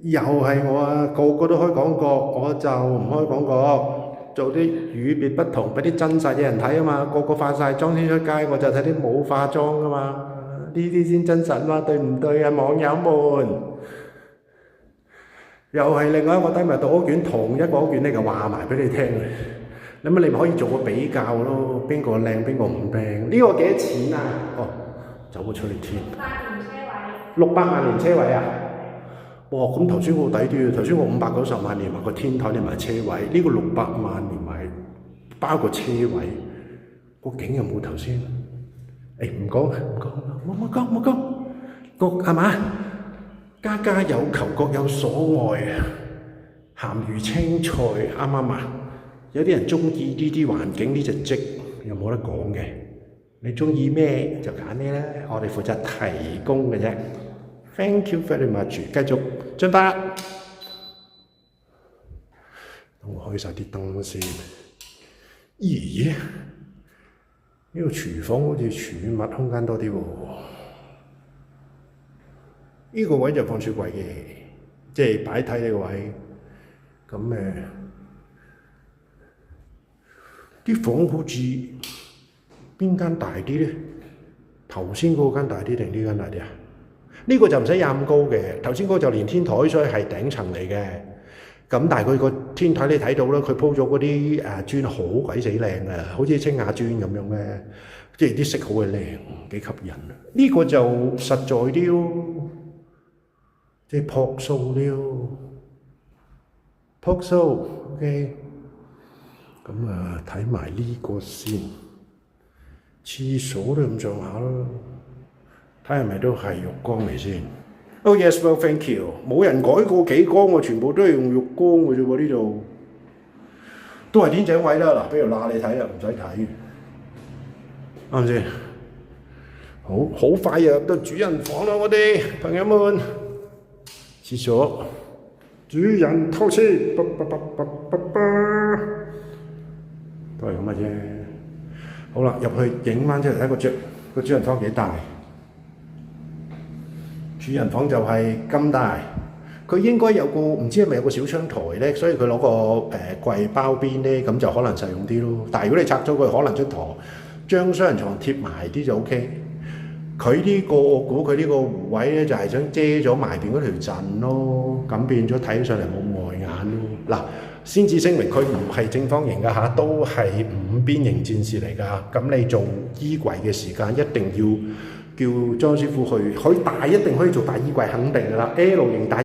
又係我啊，個個都開廣告，我就唔開廣告，做啲與別不同，俾啲真實嘅人睇啊嘛。個個化晒妝先出街，我就睇啲冇化妝噶嘛。呢啲先真實嘛，對唔對啊，網友們？又係另外一個低密度屋苑，同一個屋苑咧就話埋俾你聽。咁你咪可以做個比較咯，邊個靚邊個唔靚？呢個幾多錢啊？哦，走咗出嚟添。600萬年車位啊！哇，咁頭先我抵啲啊！頭先我590萬連埋個天台連埋車位，呢個600萬連埋包個車位，個景有冇頭先？誒唔講，冇講，個係嘛？家家有求，各有所愛啊！鹹魚青菜啱啱啊？有啲人中意呢啲環境呢隻積，又冇得講嘅。你中意咩就揀咩啦，我哋負責提供嘅啫。Thank you very much，繼續進發。等我開晒啲燈先。咦？呢個廚房好似儲物空間多啲喎。呢個位就放雪櫃嘅，即係擺睇呢個位。咁啲房好似邊間大啲咧？頭先嗰間大啲定呢間大啲啊？呢個就唔使咁高嘅，頭先嗰個就連天台，所以係頂層嚟嘅。咁但係佢個天台你睇到啦，佢鋪咗嗰啲磚好鬼死靚啊，好似青瓦磚咁樣嘅，即係啲色好鬼靚，幾吸引。呢個就實在啲咯，即係樸素啲咯，樸素 OK。咁睇埋呢個先，廁所都咁上下咯。睇係咪都係浴缸嚟先 ？Oh yes, well thank you。冇人改過幾缸喎，全部都係用浴缸嘅啫喎，呢度都係天井位啦。嗱，俾條罅你睇啦，唔使睇，啱唔啱先？好快就入到主人房啦，我哋朋友們。廁所，主人偷車，都係咁嘅啫。好啦，入去影翻出嚟睇個主人房幾大。主人房就係咁大，佢應該有個唔知係咪有個小窗台咧，所以佢攞個櫃包邊咧，咁就可能實用啲咯。但係如果你拆咗佢，可能將雙人床貼埋啲就 OK。佢呢個我估佢呢個湖位咧就係想遮咗埋邊嗰條陣咯，咁變咗睇上嚟冇礙眼咯。嗱，先至聲明佢唔係正方形㗎嚇，都係5邊形戰士嚟㗎。咁你做衣櫃嘅時間一定要叫裝師傅去，佢大一定可以做大衣櫃，肯定㗎啦。L 型大